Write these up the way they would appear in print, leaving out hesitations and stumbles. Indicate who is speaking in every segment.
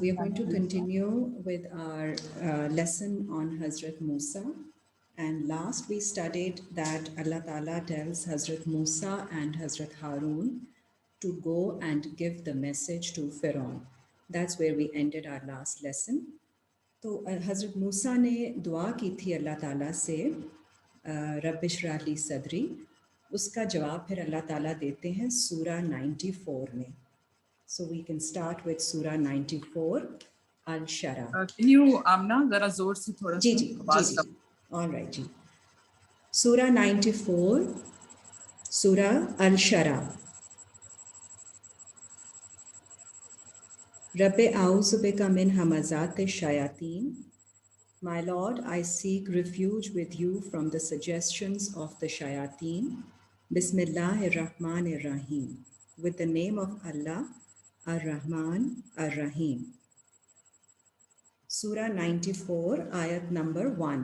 Speaker 1: We are going to continue with our lesson on Hazrat Musa. And last we studied that Allah Ta'ala tells Hazrat Musa and Hazrat Harun to go and give the message to Pharaoh. That's where we ended our last lesson. تو حضرت موسیٰ نے دعا کی تھی اللہ تعالیٰ سے رب اشرح لی صدری. اس کا جواب پھر اللہ تعالیٰ دیتے ہیں سورہ 94 میں. So we can start with Surah 94, Al-Shara.
Speaker 2: Can you Amna ذرا زور سے تھوڑا
Speaker 1: جی
Speaker 2: سا
Speaker 1: جی
Speaker 2: آواز
Speaker 1: جی all right G. Surah 94, Surah Al-Shara. Rabbi a'udhu bika min hamazati shayateen. My Lord, I seek refuge with you from the suggestions of the shayateen. Bismillahir Rahmanir Rahim. With the name of Allah, Ar-Rahman, Ar-Rahim. Surah 94, ayat number 1.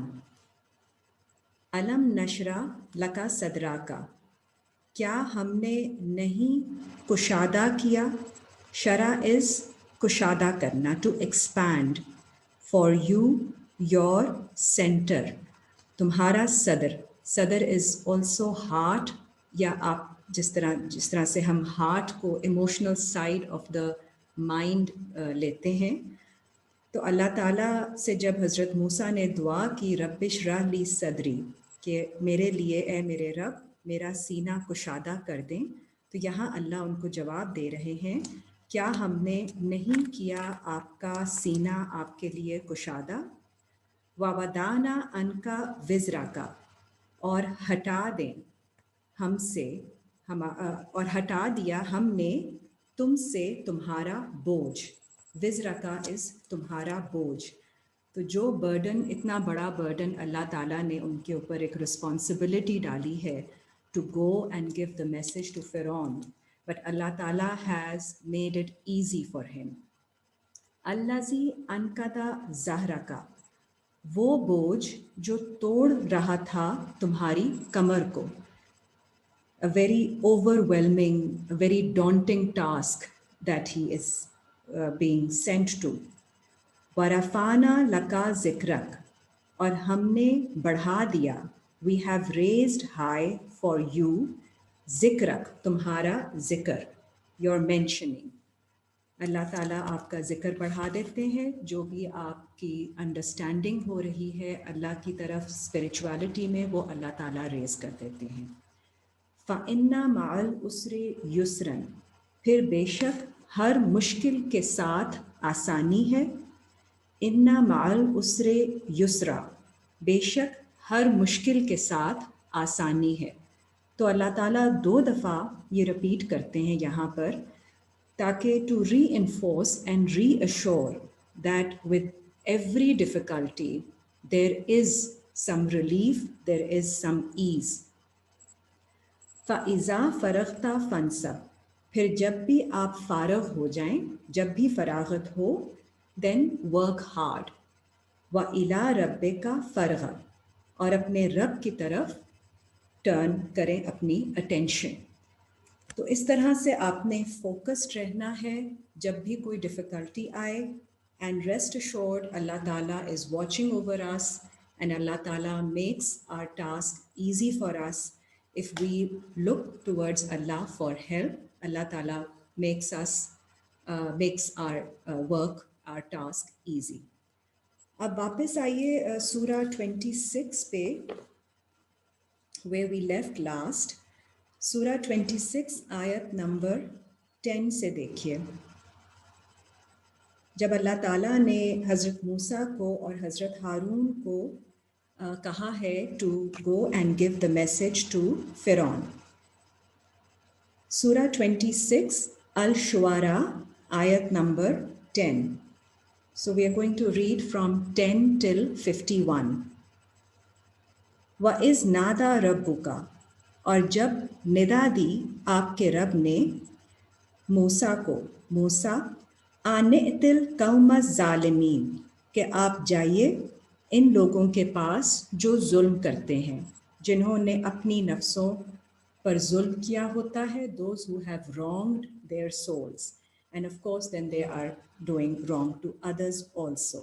Speaker 1: Alam nashra laka sadraka. کیا ہم نے نہیں کشادہ کیا؟ شرع is کشادہ کرنا, to expand. For you, your center. تمہارا صدر. صدر is also heart, یا آپ جس طرح سے ہم ہارٹ کو emotional side of the mind لیتے ہیں. تو اللہ تعالیٰ سے جب حضرت موسیٰ نے دعا کی رب اشرح لی صدری, کہ میرے لیے اے میرے رب میرا سینہ کشادہ کر دیں, تو یہاں اللہ ان کو جواب دے رہے ہیں کیا ہم نے نہیں کیا آپ کا سینہ آپ کے لیے کشادہ. وَوَضَعْنَا عَنْكَ وِزْرَكَ, اور ہٹا دیں ہم سے اور ہٹا دیا ہم نے تم سے تمہارا بوجھ. وزرکا از تمہارا بوجھ. تو جو برڈن, اتنا بڑا برڈن اللہ تعالیٰ نے ان کے اوپر ایک رسپانسبلٹی ڈالی ہے to go and give the message to فرعون, بٹ اللہ تعالیٰ has made it easy for ہم. الذی انقض ظہرک, وہ بوجھ جو توڑ رہا تھا تمہاری کمر کو. A very overwhelming, a very daunting task that he is being sent to. وَرَفَعْنَا لَكَ ذِكْرَكَ, اور ہم نے بڑھا دیا, we have raised high for you, ذکرک, تمہارا ذکر, your mentioning. اللہ تعالیٰ آپ کا ذکر بڑھا دیتے ہیں, جو بھی آپ کی انڈرسٹینڈنگ ہو رہی ہے اللہ کی طرف اسپریچویلٹی میں, وہ اللہ تعالیٰ ریز کر دیتے ہیں. فَإِنَّ مَعَ الْعُسْرِ يُسْرًا, پھر بے شک ہر مشکل کے ساتھ آسانی ہے. إِنَّ مَعَ الْعُسْرِ يُسْرًا, بے شک ہر مشکل کے ساتھ آسانی ہے. تو اللہ تعالیٰ 2 دفعہ یہ رپیٹ کرتے ہیں یہاں پر, تاکہ to reinforce and reassure that with every difficulty there is some relief, there is some ease. فَإِذَا فَرَغْتَ فَانْصَبْ, پھر جب بھی آپ فارغ ہو جائیں, جب بھی فراغت ہو, then work hard. وَإِلَىٰ رَبِّكَ فَارْغَب, اور اپنے رب کی طرف ٹرن کریں اپنی اٹینشن. تو اس طرح سے آپ نے فوکسڈ رہنا ہے جب بھی کوئی ڈیفیکلٹی آئے. اینڈ ریسٹ assured اللہ تعالیٰ is watching over us, and Allah تعالیٰ makes our task easy for us. If we look towards Allah for help, Allah Ta'ala makes our work, our task easy. اب واپس آئیے سورہ 26 پہ, where we left last. سورہ 26 آیت number 10 سے دیکھیے. جب اللہ تعالیٰ نے حضرت موسیٰ کو اور حضرت ہارون کو کہا ہے to go and give the message to فرعون. سورہ 26 الشعراء آیت number 10. So we are going to read from 10 till 51. وَإِذْ نَادَى رَبُّكَ, اور جب ندا دی آپ کے رب نے موسیٰ کو, موسیٰ آن ائت القوم الظالمین, کہ آپ جائیے ان لوگوں کے پاس جو ظلم کرتے ہیں, جنہوں نے اپنی نفسوں پر ظلم کیا ہوتا ہے, those who have wronged their souls. And of course, then they are doing wrong to others also.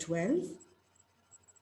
Speaker 1: 12।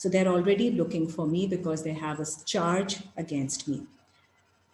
Speaker 1: So they're already looking for me because they have a charge against me.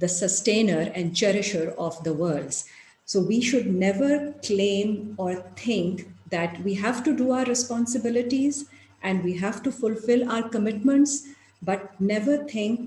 Speaker 1: the sustainer and cherisher of the worlds. So we should never claim or think that we have to do our responsibilities and we have to fulfill our commitments, but never think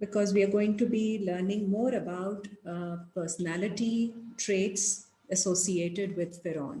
Speaker 1: because we are going to be learning more about personality traits associated with Firaun.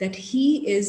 Speaker 1: that he is,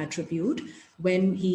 Speaker 1: attribute when he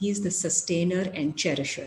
Speaker 1: he is the sustainer and cherisher।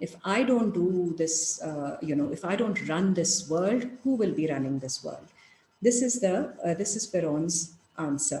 Speaker 1: If I don't do this, if I don't run this world, who will be running this world? This is Pharaoh's answer.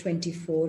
Speaker 1: 24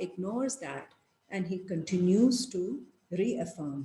Speaker 1: ignores that and he continues to reaffirm,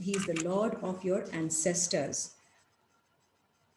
Speaker 1: he is the lord of your ancestors।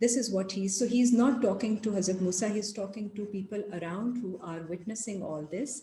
Speaker 1: This is what so he's not talking to Hazrat Musa, he's talking to people around who are witnessing all this.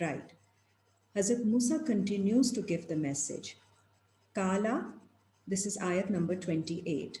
Speaker 1: right. Hazrat Musa continues to give the message. Kala, this is ayat number 28.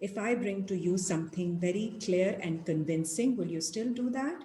Speaker 1: if I bring to you something very clear and convincing, will you still do that?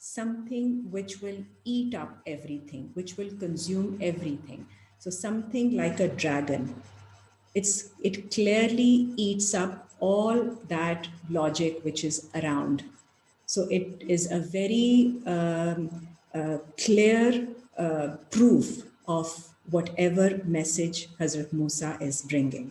Speaker 1: something which will eat up everything, which will consume everything. So something like a dragon. It clearly eats up all that logic which is around. So it is a very clear proof of whatever message Hazrat Musa is bringing.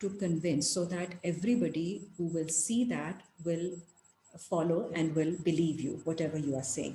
Speaker 1: to convince, so that everybody who will see that will follow and will believe you, whatever you are saying.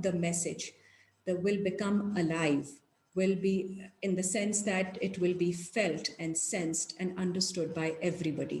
Speaker 1: the message, the will become alive, will be in the sense that it will be felt and sensed and understood by everybody.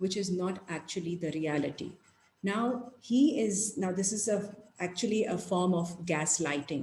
Speaker 1: which is not actually the reality. Now this is actually a form of gaslighting,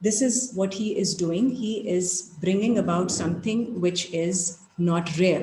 Speaker 1: This is what he is doing. He is bringing about something which is not real.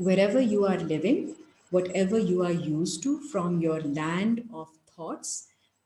Speaker 1: Wherever you are living, whatever you are used to, from your land of thoughts,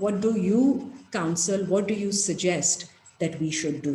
Speaker 1: What do you counsel? What do you suggest that we should do?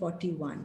Speaker 1: 41।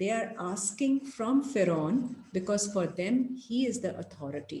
Speaker 1: they are asking from Pharaoh because for them he is the authority,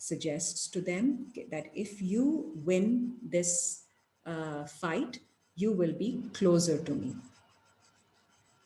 Speaker 1: suggests to them, that if you win this fight, you will be closer to me.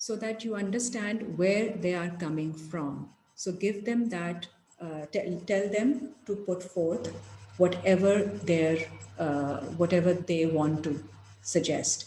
Speaker 1: so that you understand where they are coming from. So give them that, tell them to put forth whatever they want to suggest.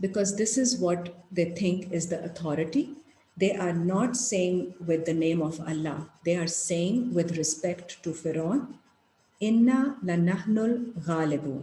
Speaker 1: because this is what they think is the authority. They are not saying with the name of Allah. They are saying with respect to Pharaoh, Inna lanahnul ghalibun.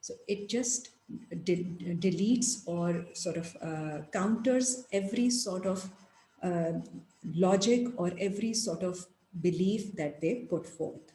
Speaker 1: So it just deletes or sort of counters every sort of logic or every sort of belief that they put forth.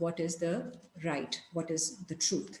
Speaker 1: what is the right, what is the truth.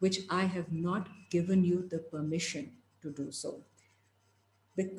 Speaker 1: which I have not given you the permission to do so.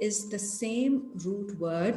Speaker 1: is the same root word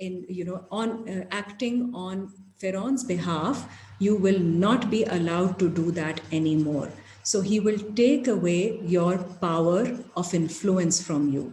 Speaker 1: in on acting on Pharaoh's behalf, you will not be allowed to do that anymore. So he will take away your power of influence from you.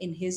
Speaker 1: in his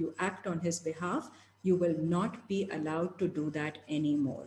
Speaker 1: you act on his behalf, you will not be allowed to do that anymore.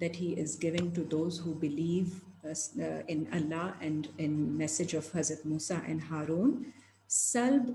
Speaker 1: that he is giving to those who believe in Allah and in message of Hazrat Musa and Harun. Salb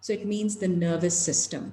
Speaker 1: so it means the nervous system.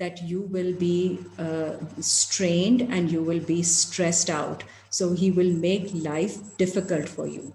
Speaker 1: that you will be strained and you will be stressed out. So he will make life difficult for you,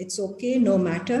Speaker 1: It's okay, no matter.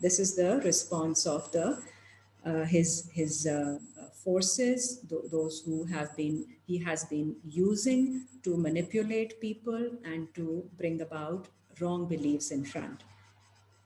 Speaker 1: This is the response of the his forces, those who he has been using to manipulate people and to bring about wrong beliefs in front.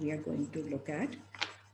Speaker 1: we are going to look at.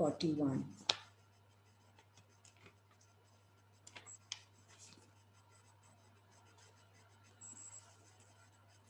Speaker 1: 41.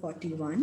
Speaker 1: 41.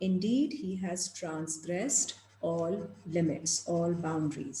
Speaker 1: indeed he has transgressed all limits, all boundaries.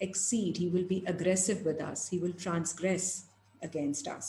Speaker 1: exceed, he will be aggressive with us, he will transgress against us.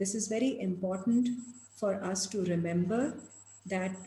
Speaker 1: This is very important for us to remember that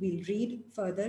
Speaker 1: we'll read further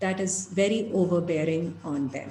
Speaker 1: that is very overbearing on them.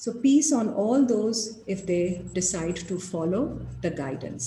Speaker 1: So peace on all those if they decide to follow the guidance.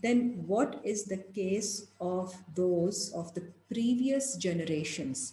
Speaker 1: then what is the case of those of the previous generations।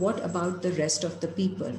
Speaker 1: what about the rest of the people।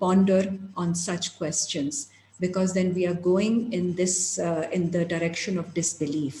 Speaker 1: ponder on such questions, because then we are going in this in the direction of disbelief।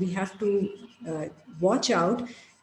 Speaker 1: we have to watch out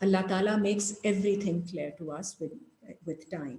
Speaker 1: Allah Ta'ala makes everything clear to us with time।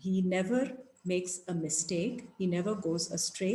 Speaker 1: he never makes a mistake, he never goes astray,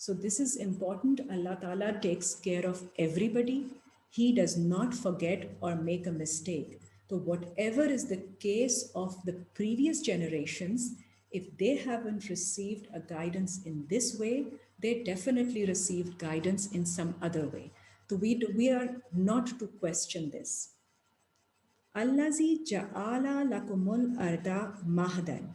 Speaker 1: So this is important. Allah Ta'ala takes care of everybody. He does not forget or make a mistake. So whatever is the case of the previous generations, if they haven't received a guidance in this way, they definitely received guidance in some other way. So we are not to question this. Allazi ja'ala lakumul arda mahdan,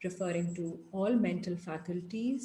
Speaker 1: referring to all mental faculties,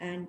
Speaker 1: and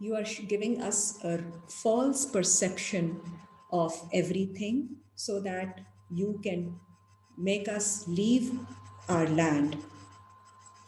Speaker 1: you are giving us a false perception of everything so that you can make us leave our land.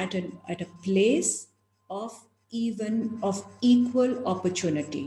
Speaker 1: at a place of equal opportunity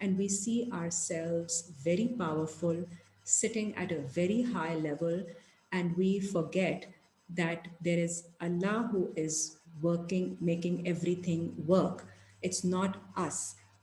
Speaker 1: and we see ourselves very powerful sitting at a very high level and we forget that there is Allah who is working making everything work it's not us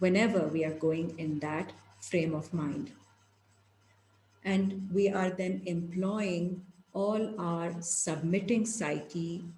Speaker 1: whenever we are going in that frame of mind and we are then employing all our submitting psyche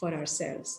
Speaker 1: for ourselves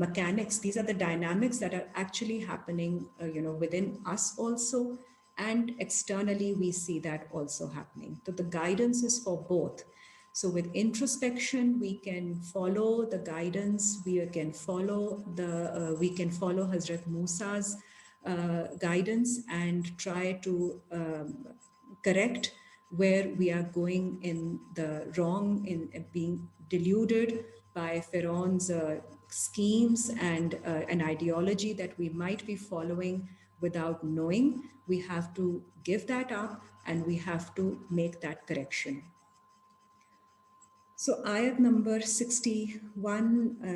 Speaker 1: mechanics these are the dynamics that are actually happening within us also and externally we see that also happening so the guidance is for both so with introspection we can follow the guidance we can follow Hazrat Musa's guidance and try to correct where we are going in the wrong in being deluded by Pharaoh's schemes and an ideology that we might be following without knowing we have to give that up and we have to make that correction so ayat number 61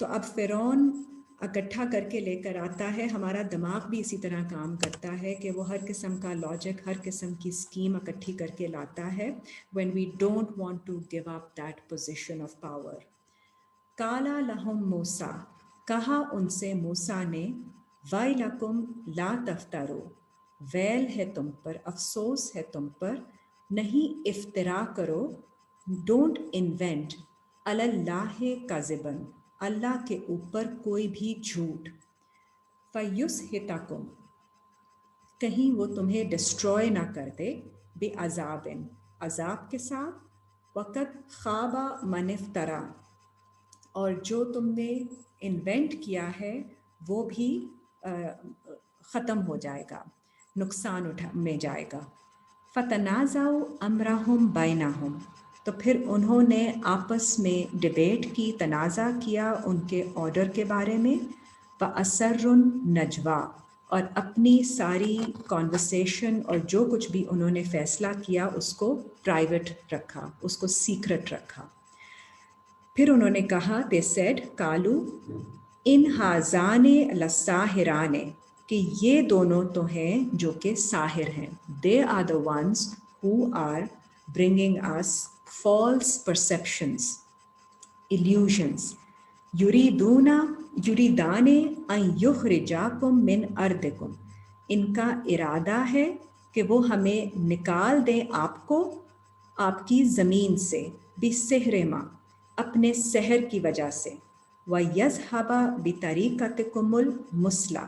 Speaker 1: تو اب فرعون اکٹھا کر کے لے کر آتا ہے. ہمارا دماغ بھی اسی طرح کام کرتا ہے کہ وہ ہر قسم کا لاجک، ہر قسم کی اسکیم اکٹھی کر کے لاتا ہے when we don't want to give up that position of power. کالا لہم موسیٰ، کہا ان سے موسیٰ نے، ویلکم لا تفترو، ویل ہے تم پر، افسوس ہے تم پر، نہیں افترا کرو، ڈونٹ انوینٹ، علی اللہ کاذباً، اللہ کے اوپر کوئی بھی جھوٹ، فیسحتکم، کہیں وہ تمہیں ڈسٹروائے نہ کر دے، بے عذابن، عذاب کے ساتھ، وقت خوابہ من افترا، اور جو تم نے انوینٹ کیا ہے وہ بھی ختم ہو جائے گا، نقصان میں جائے گا. فتنازعوا امرہم بینہم، تو پھر انہوں نے آپس میں ڈیبیٹ کی، تنازع کیا ان کے آرڈر کے بارے میں. وَأَسَرُّ النَّجْوَىٰ، اور اپنی ساری کانورسیشن اور جو کچھ بھی انہوں نے فیصلہ کیا اس کو پرائیویٹ رکھا، اس کو سیکرٹ رکھا. پھر انہوں نے کہا، they said، کالو، ان ہازان لساحران، کہ یہ دونوں تو ہیں جو کہ ساحر ہیں. they are the ones who are bringing us false perceptions, illusions. یریدان ان یخرجاکم من ارضکم، ان کا ارادہ ہے کہ وہ ہمیں نکال دیں آپ کو آپ کی زمین سے، بسحرما، اپنے سحر کی وجہ سے، وَيَذْهَبَ بِطَرِيقَتِكُمُ الْمُثْلَىٰ،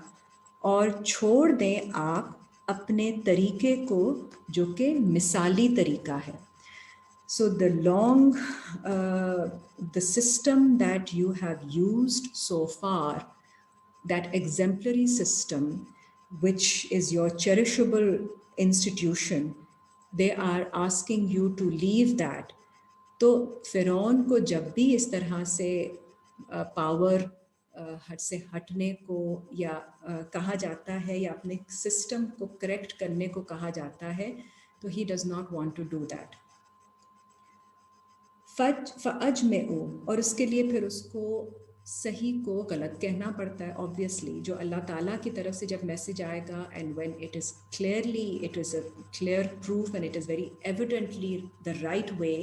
Speaker 1: اور چھوڑ دیں آپ اپنے طریقے کو جو کہ مثالی طریقہ ہے. So the system that you have used so far, that exemplary system, which is your cherishable institution, they are asking you to leave that. تو فرعون کو جب بھی اس طرح سے پاور سے ہٹنے کو یا کہا جاتا ہے یا اپنے سسٹم کو کریکٹ کرنے کو کہا جاتا ہے تو he does not want to do that. فَأَجْمِعُوا، اور اس کے لیے پھر اس کو صحیح کو غلط کہنا پڑتا ہے obviously. جو اللہ تعالیٰ کی طرف سے جب میسج آئے گا and when it is a clear proof and it is very evidently the right way,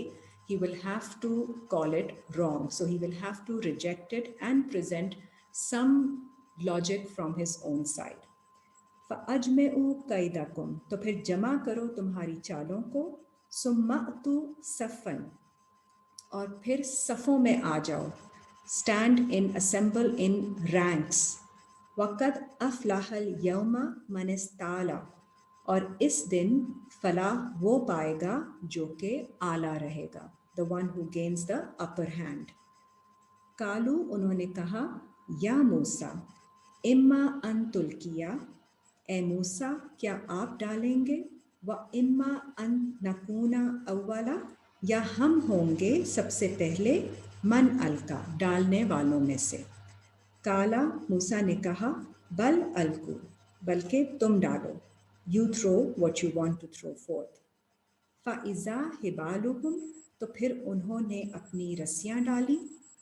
Speaker 1: he will have to call it wrong. So he will have to reject it and present some logic from his own side. فَأَجْمِعُوا كَيْدَكُمْ، تو پھر جمع کرو تمہاری چالوں کو، ثُمَّ أْتُوا صَفًّا، اور پھر صفوں میں آ جاؤ، stand in, assemble in ranks. وَقَدْ أَفْلَحَ الْيَوْمَ مَنِ اسْتَعْلَىٰ، اور اس دن فلاح وہ پائے گا جو کہ اعلیٰ رہے گا، the one who gains the upper hand. کالو، انہوں نے کہا، یا موسیٰ، اما ان تلقیا، اے موسیٰ کیا آپ ڈالیں گے، و اما ان نکونا اولا، یا ہم ہوں گے سب سے پہلے، من القا، ڈالنے والوں میں سے. کالا، موسیٰ نے کہا، بل القو، بلکہ تم ڈالو، you throw what you want to throw forth. فَإِذَا حِبَالُهُمْ، تو پھر انہوں نے اپنی رسیاں ڈالی،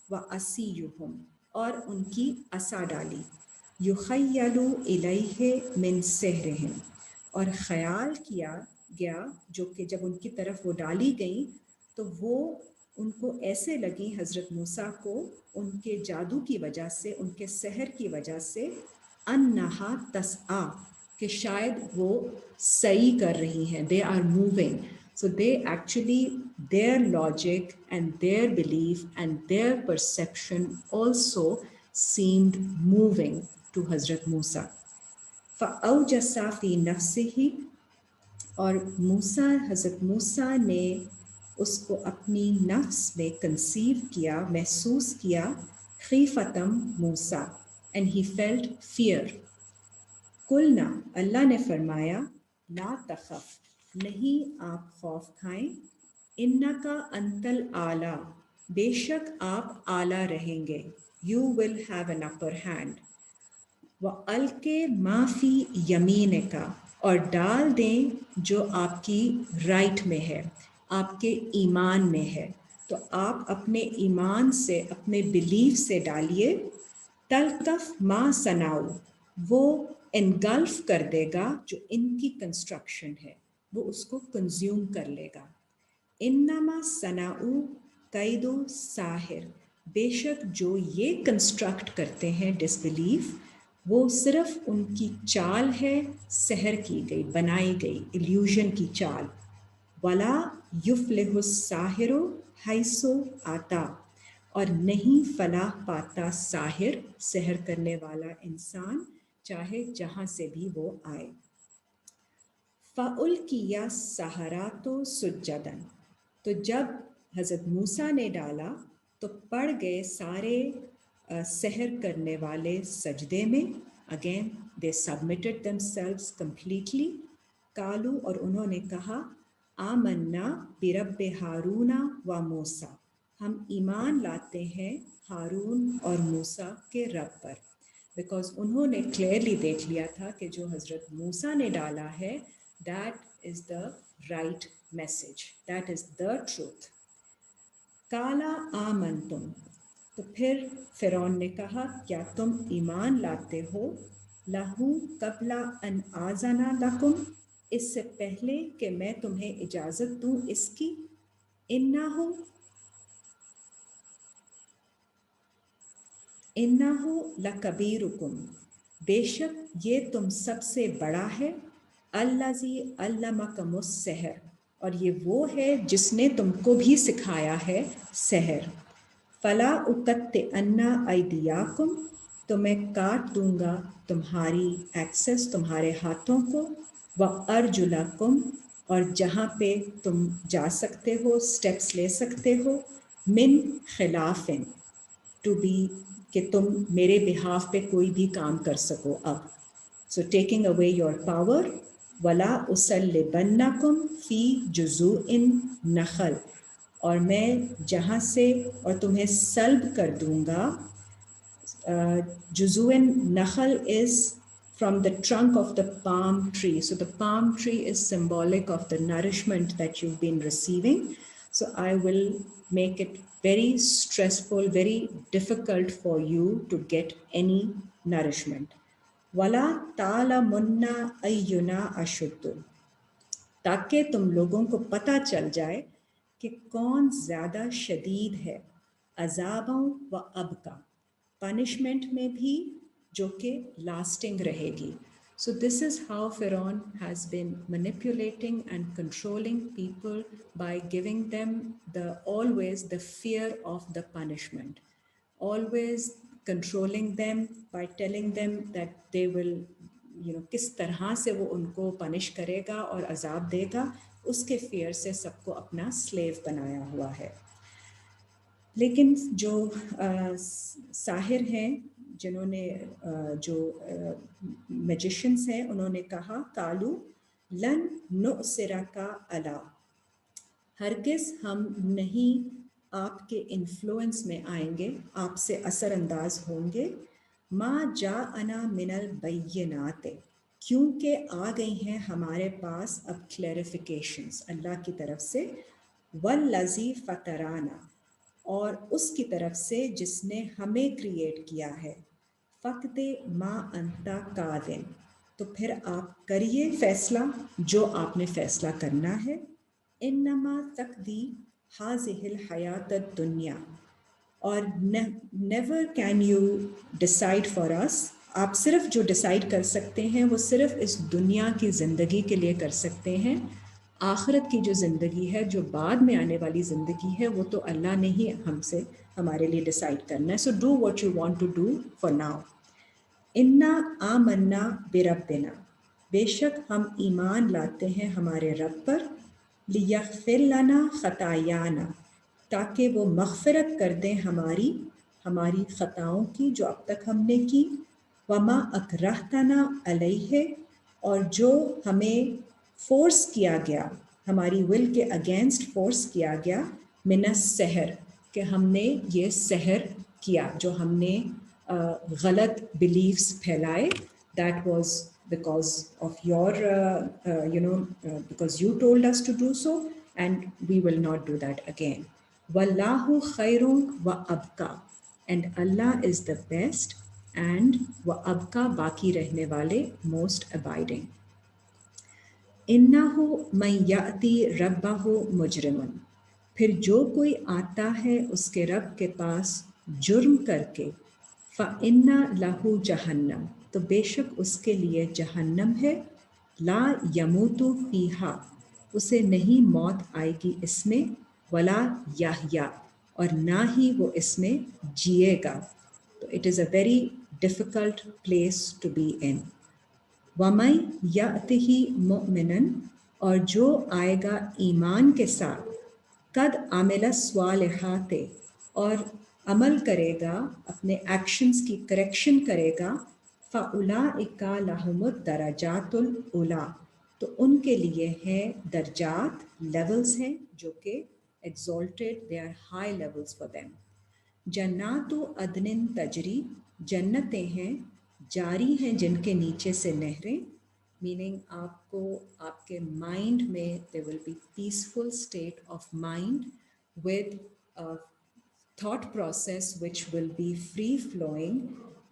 Speaker 1: وَعَصِيُّهُمْ، اور ان کی عصا ڈالی، يُخَيَّلُ إِلَيْهِ مِنْ سِحْرِهِمْ، اور خیال کیا گیا جو کہ جب ان کی طرف وہ ڈالی گئیں تو وہ ان کو ایسے لگیں حضرت موسیٰ کو ان کے جادو کی وجہ سے، ان کے سحر کی وجہ سے، انہا تسعیٰ، کہ شاید وہ سعی کر رہی ہیں، they are moving. So they actually, their logic and their belief and their perception also seemed moving to حضرت موسیٰ. فَأَوْجَسَ فِي نَفْسِهِ، اور موسیٰ، حضرت موسیٰ نے اس کو اپنی نفس میں کنسیو کیا، محسوس کیا، خیفتم موسیٰ، and he felt fear. قلنا، اللہ نے فرمایا، لا تخف، نہیں آپ خوف کھائیں، انکا انت الاعلیٰ، بے شک آپ اعلیٰ رہیں گے، you will have an upper hand. وَأَلْقِ مَا فِي يَمِينِكَ، اور ڈال دیں جو آپ کی رائٹ میں ہے، آپ کے ایمان میں ہے، تو آپ اپنے ایمان سے اپنے بلیف سے ڈالیے تلقف ما صنعوا وہ انگلف کر دے گا جو ان کی کنسٹرکشن ہے وہ اس کو کنزیوم کر لے گا انما صنعوا کید ساحر بے شک جو یہ کنسٹرکٹ کرتے ہیں ڈس بلیف وہ صرف ان کی چال ہے سحر کی گئی بنائی گئی ایلیوژن کی چال ولا یفلح الساحر حیث آتا اور نہیں فلاح پاتا ساحر سحر کرنے والا انسان چاہے جہاں سے بھی وہ آئے فَأُلْقِيَ السَّحَرَةُ سُجَّدًا تو جب حضرت موسیٰ نے ڈالا تو پڑ گئے سارے سحر کرنے والے سجدے میں again they submitted themselves completely کالو اور انہوں نے کہا آمنا برب ہارون و موسیٰ ہم ایمان لاتے ہیں ہارون اور موسیٰ کے رب پر بیکاز انہوں نے کلیئرلی دیکھ لیا تھا کہ جو حضرت موسیٰ نے ڈالا ہے that is the right message that is the truth کالا آمنتم تو پھر فرعون نے کہا کیا تم ایمان لاتے ہو لہو قبل ان آذنا لکم اس سے پہلے کہ میں تمہیں اجازت دوں اس کی انہو لکبیرکم بے شک یہ تم سب سے بڑا ہے الذی علمکم السحر اور یہ وہ ہے جس نے تم کو بھی سکھایا ہے سحر فلا اقطعن ایدیاکم تو میں کاٹ دوں گا تمہاری ایکسس تمہارے ہاتھوں کو وارجلکم اور جہاں پہ تم جا سکتے ہو سٹیپس لے سکتے ہو من خلاف ٹو بی کہ تم میرے بہاف پہ کوئی بھی کام کر سکو اب سو ٹیکنگ اوے یور پاور ولا اسلبنکم فی جذوع النخل اور میں جہاں سے اور تمہیں سلب کر دوں گا جذوع النخل از from the trunk of the palm tree. So the palm tree is symbolic of the nourishment that you've been receiving. So I will make it very stressful, very difficult for you to get any nourishment. وَلَا تَعْلَمُنَّ أَيُّنَا أَشُدُّ تاکہ تم لوگوں کو پتہ چل جائے کہ کون زیادہ شدید ہے عذابوں و ابقا پنشمنٹ میں بھی جو کہ لاسٹنگ رہے گی سو دس از ہاؤ فرعون has been manipulating and controlling people by giving them the always the fear of the punishment always controlling them by telling them that they will کس طرح سے وہ ان کو پنش کرے گا اور عذاب دے گا اس کے فیئر سے سب کو اپنا سلیو بنایا ہوا ہے لیکن جو ساحر ہیں جنہوں نے جو میجیشنس ہیں انہوں نے کہا کالو لن نؤثرک علی ہرگز ہم نہیں آپ کے انفلوئنس میں آئیں گے آپ سے اثر انداز ہوں گے ما جاءنا من البینات کیونکہ آ گئی ہیں ہمارے پاس اب کلیریفیکیشنز اللہ کی طرف سے والذی فطرانا اور اس کی طرف سے جس نے ہمیں کریٹ کیا ہے فقد ما انت قادن تو پھر آپ کریے فیصلہ جو آپ نے فیصلہ کرنا ہے انما تقضی هذه الحیات الدنیا اور never can you decide for us آپ صرف جو ڈیسائیڈ کر سکتے ہیں وہ صرف اس دنیا کی زندگی کے لیے کر سکتے ہیں آخرت کی جو زندگی ہے جو بعد میں آنے والی زندگی ہے وہ تو اللہ نے ہی ہم سے ہمارے لیے ڈیسائیڈ کرنا ہے so do what you want to do for now انا آمنا بربنا بے شک ہم ایمان لاتے ہیں ہمارے رب پر لیغفر لنا خطایانا تاکہ وہ مغفرت کر دیں ہماری خطاؤں کی جو اب تک ہم نے کی وما اکرہتنا علیہ اور جو ہمیں فورس کیا گیا ہماری ول کے اگینسٹ فورس کیا گیا من السحر کہ ہم نے یہ سحر کیا جو ہم نے غلط بلیفس پھیلائے that was because of your because you told us to do so and we will not do that again Wallahu khayrun wa abqa, and Allah is the best, and wa abqa, baki rehne wale, most abiding. Innahu man ya'ti rabbahu mujriman, پھر جو کوئی آتا ہے اس کے رب کے پاس جرم کر کے، فَإِنَّ لَهُ جہنم، تو بے شک اس کے لیے جہنم ہے، لا یموت فیہا، اسے نہیں موت آئے گی اس میں، ولا یحیا، اور نہ ہی وہ اس میں جیے گا. تو it is a very difficult place to be in. وَمَن يَأْتِهِ مُؤْمِنًا، اور جو آئے گا ایمان کے ساتھ، قد عمل الصالحات، اور عمل کرے گا، اپنے ایکشنز کی کریکشن کرے گا، فَأُولَئِكَ لَهُمُ الدَّرَجَاتُ الْعُلَىٰ، تو ان کے لیے ہیں درجات، لیولز ہیں جو کہ exalted, they are high levels for them. جنات عدن تجری، جنتیں ہیں جاری ہیں جن کے نیچے سے نہریں، میننگ آپ کو آپ کے مائنڈ میں they will be peaceful state of mind with thought process which will be free flowing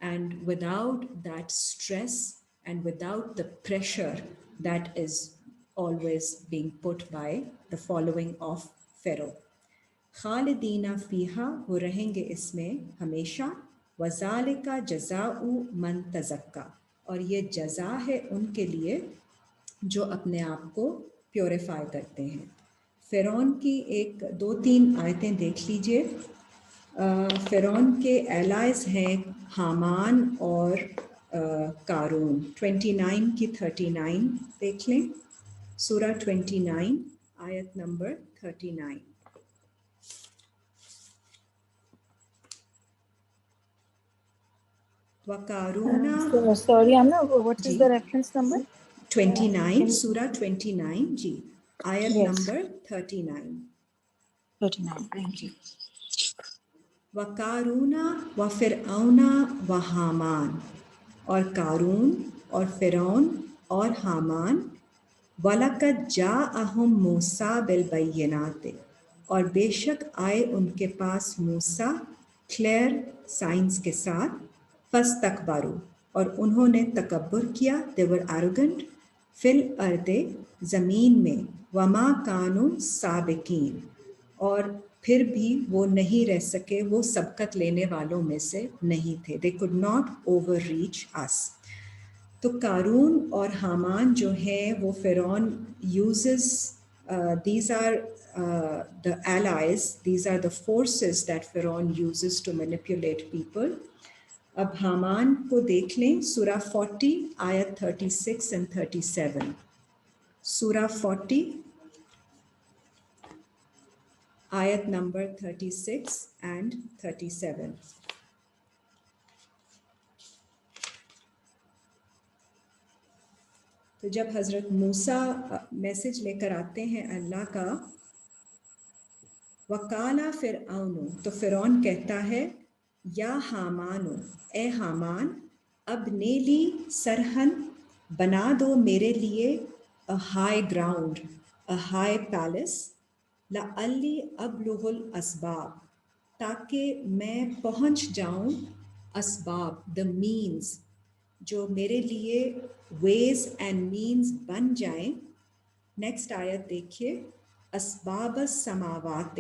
Speaker 1: and without that stress and without the pressure that is always being put by the following of Pharaoh. خالدین فیہا، وہ رہیں گے اس میں ہمیشہ، وذالک جزاء من تزکا، اور یہ جزا ہے ان کے لیے جو اپنے آپ کو پیوریفائی کرتے ہیں. فرعون کی ایک دو تین آیتیں دیکھ لیجئے. فرعون کے ایلائز ہیں حامان اور قارون. 29 کی 39 دیکھ لیں، سورہ 29 آیت نمبر 39. وَقَارُونَ
Speaker 3: Sorry, Amna, what
Speaker 1: جی
Speaker 3: is the reference number?
Speaker 1: 29 سورہ 29 جی آیت
Speaker 3: Yes.
Speaker 1: نمبر 39.
Speaker 3: 39. Thank you.
Speaker 1: وَقَارُونَ وَفِرْعَوْنَ وَحَامَانَ، اور قارون اور فرعون اور حامان. وَلَقَدْ جَاءَهُم مُوسَىٰ بِالْبَيِّنَاتِ، اور بے شک آئے ان کے پاس موسیٰ کلیئر سائنس کے ساتھ. فَاسْتَكْبَرُوا، اور انہوں نے تکبر کیا، they were arrogant. فِي الْأَرْضِ، زمین میں. وَمَا كَانُوا سَابِقِينَ، اور پھر بھی وہ نہیں رہ سکے، وہ سبقت لینے والوں میں سے نہیں تھے. they could not overreach us. تو قارون اور حامان جو ہیں وہ فرعون uses these are the allies, these are the forces that Pharaoh uses to manipulate people. اب حامان کو دیکھ لیں، سورہ 40 آیت 36 and 37. سورہ 40 آیت نمبر 36 and 37. تو جب حضرت موسیٰ میسج لے کر آتے ہیں اللہ کا، وَقَالَ فِرْعَوْنُ، تو فرعون کہتا ہے، یا حامان، اے حامان، ابنِ لی سرحن، بنا دو میرے لیے a high ground, a high palace. لَعَلِّی أَبْلُغُ الْأَسْبَابَ، تاکہ میں پہنچ جاؤں، اسباب the means، جو میرے لیے ways and means بن جائیں. نیکسٹ آیت دیکھیے، اسباب السماوات،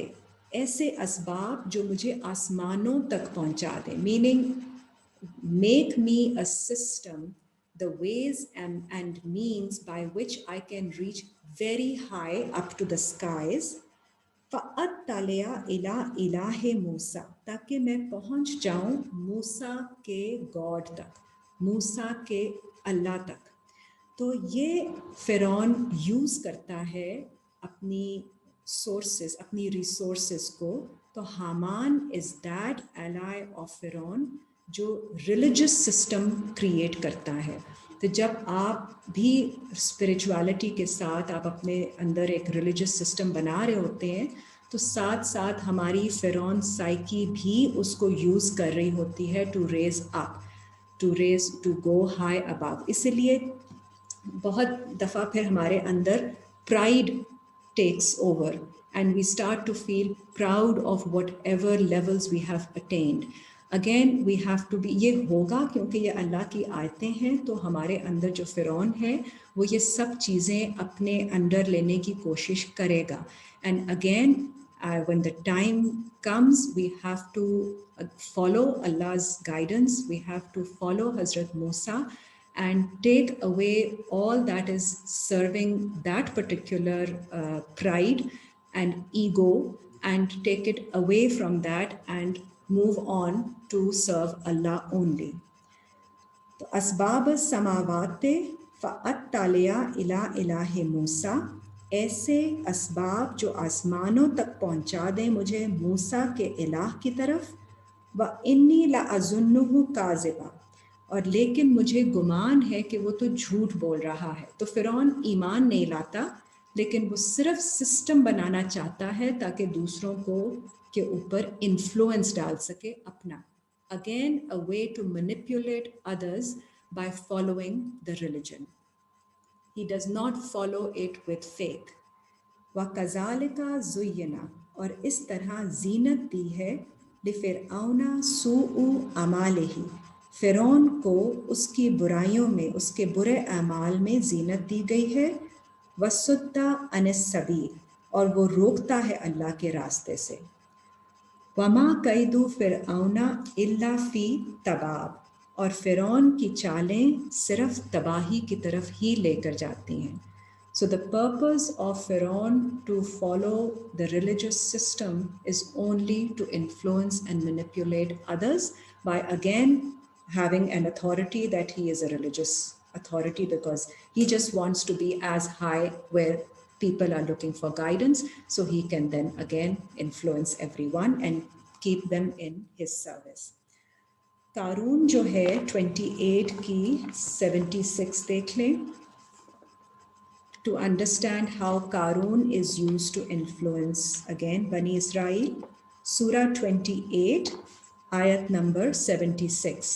Speaker 1: ایسے اسباب جو مجھے آسمانوں تک پہنچا دیں، meaning make me a system, the ways and means by which I can reach very high up to the skies. فَأَطَّلِعَ إِلَىٰ إِلَٰهِ مُوسَىٰ، تاکہ میں پہنچ جاؤں موسیٰ کے گاڈ تک، موسیٰ کے اللہ تک. تو یہ فرعون یوز کرتا ہے اپنی سورسز، اپنی ریسورسز کو. تو حامان از دیٹ ایلائی آف فرعون جو ریلیجس سسٹم کریٹ کرتا ہے. تو جب آپ بھی اسپریچولیٹی کے ساتھ آپ اپنے اندر ایک ریلیجس سسٹم بنا رہے ہوتے ہیں، تو ساتھ ساتھ ہماری فرعون سائیکی بھی اس کو یوز کر رہی ہوتی ہے to rise up, to go high above. اسی لیے بہت دفعہ پھر ہمارے اندر pride takes over and we start to feel proud of whatever levels we have attained. Again, we have to be, یہ ہوگا کیونکہ یہ اللہ کی آیتیں ہیں, تو ہمارے اندر جو فرعون ہے وہ یہ سب چیزیں اپنے اندر لینے کی کوشش کرے گا. And again, when the time comes, we have to follow Allah's guidance. We have to follow Hazrat Musa and take away all that is serving that particular pride and ego, and take it away from that and move on to serve Allah only. تو اسباب السماوات فاطلع الی الہ موسیٰ, ایسے اسباب جو آسمانوں تک پہنچا دیں مجھے موسیٰ کے الہ کی طرف. وانی لاظنہ کاذبا, اور لیکن مجھے گمان ہے کہ وہ تو جھوٹ بول رہا ہے. تو فرعون ایمان نہیں لاتا, لیکن وہ صرف سسٹم بنانا چاہتا ہے تاکہ دوسروں کو کے اوپر انفلوئنس ڈال سکے اپنا. Again, a way to manipulate others by following the religion. He does not follow it with faith. وَكَذَلِكَ زُيِّنَ, اور اس طرح زینت دی ہے لِفِرْعَوْنَ سُوءُ أَعْمَالِهِ, فرعون کو اس کی برائیوں میں, اس کے برے اعمال میں زینت دی گئی ہے. وَصُدَّ عَنِ السَّبِيلِ, اور وہ روکتا ہے اللہ کے راستے سے. وَمَا كَيْدُ فِرْعَوْنَ إِلَّا فِي تَبَابٍ, اور فرعون کی چالیں صرف تباہی کی طرف ہی لے کر جاتی ہیں. So the purpose of Pharaoh to follow the religious system is only to influence and manipulate others by again having an authority that he is a religious authority, because he just wants to be as high where people are looking for guidance, so he can then again influence everyone and keep them in his service. قارون جو ہے 28 کی 76 دیکھ لیں, to understand how Qarun is used to influence again Bani Israel. Surah 28, ayat number 76.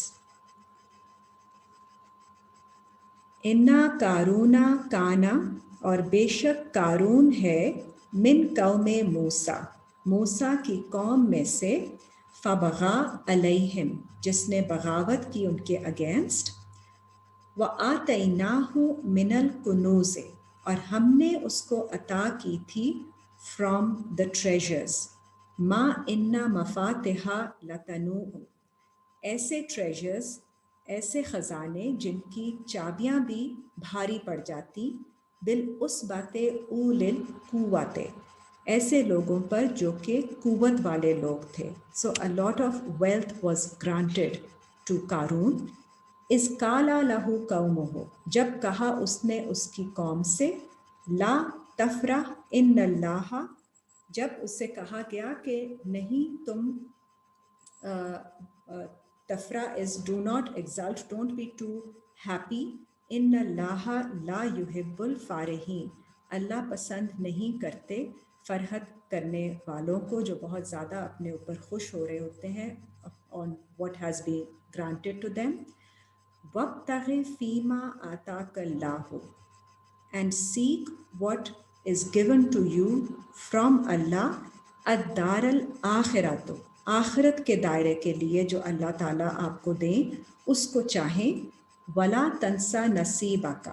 Speaker 1: Inna Qaruna kana, اور بے شک قارون ہے من قوم موسیٰ, موسیٰ کی قوم میں سے. فبغا علیہم, جس نے بغاوت کی ان کے اگینسٹ. وآتیناہ من الکنوز, اور ہم نے اس کو عطا کی تھی فرام دا ٹریجرز. ما ان مفاتحہ لتنوء, ایسے ٹریجرز, ایسے خزانے جن کی چابیاں بھی بھاری پڑ جاتی. بالعصبۃ اولِ القوۃ, ایسے لوگوں پر جو کہ قوت والے لوگ تھے. سو a lot of wealth was granted to قارون. اذ قال لہ قومہ, جب کہا اس نے اس کی قوم سے. لا تفرح ان اللہ, جب اس سے کہا گیا کہ نہیں تم تفرح is do not exult, don't be too happy. ان اللہ لا یحب الفارحین, اللہ پسند نہیں کرتے فرحت کرنے والوں کو, جو بہت زیادہ اپنے اوپر خوش ہو رہے ہوتے ہیں on what has been granted to them. وَابْتَغِ فِيمَا آتَاكَ اللَّهُ, and seek what is given to you from Allah. الدار الآخرۃ, آخرت کے دائرے کے لیے جو اللہ تعالیٰ آپ کو دیں اس کو چاہیں. ولا تنسا نصیبک,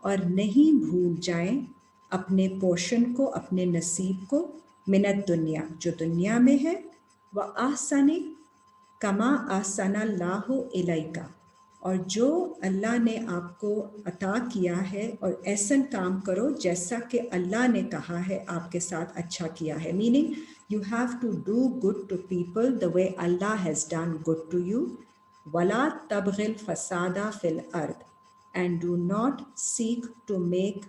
Speaker 1: اور نہیں بھول جائیں اپنے پورشن کو, اپنے نصیب کو. من الدنیا, جو دنیا میں ہے. وَأَحْسِنْ کما احسن اللہ الیک, اور جو اللہ نے آپ کو عطا کیا ہے, اور احسن کام کرو جیسا کہ اللہ نے کہا ہے آپ کے ساتھ اچھا کیا ہے. Meaning you have to do good to people the way Allah has done good to you. وَلَا تَبْغِ الْفَسَادَ فِي الْأَرْضِ, and do not seek to make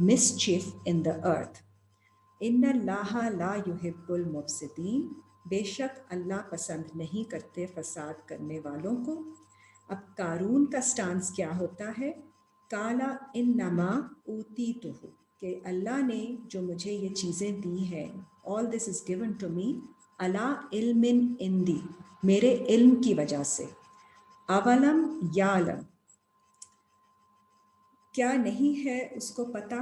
Speaker 1: mischief in the earth. إِنَّ اللَّهَ لَا يُحِبُّ الْمُفْسِدِينَ, بے شک اللہ پسند نہیں کرتے فساد کرنے والوں کو. اب قارون کا سٹانس کیا ہوتا ہے؟ قَالَ إِنَّمَا أُوتِيتُهُ, کہ اللہ نے جو مجھے یہ چیزیں دی ہیں, all this is given to me عَلَىٰ عِلْمٍ عِنْدِي, میرے علم کی وجہ سے. اولم یعلم, کیا نہیں ہے اس کو پتہ,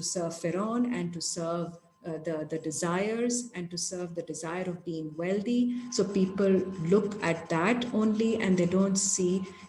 Speaker 1: serve Pharaoh and to serve the desires and to serve the desire of being wealthy. So people look at that only and they don't see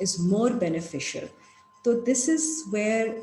Speaker 1: is more beneficial. So this is where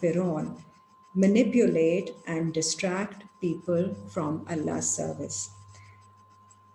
Speaker 1: Pharaoh manipulate and distract people from Allah's service.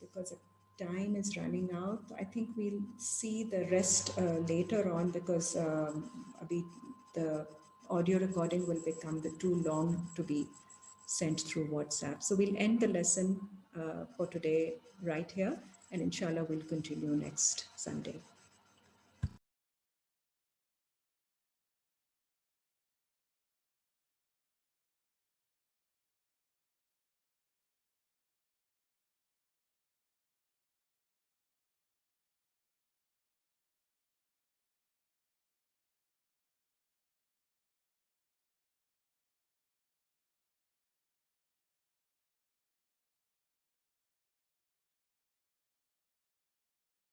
Speaker 1: because time is running out. I think we'll see the rest later on because abhi the audio recording will become too long to be sent through WhatsApp. So we'll end the lesson for today right here and inshallah we'll continue next Sunday.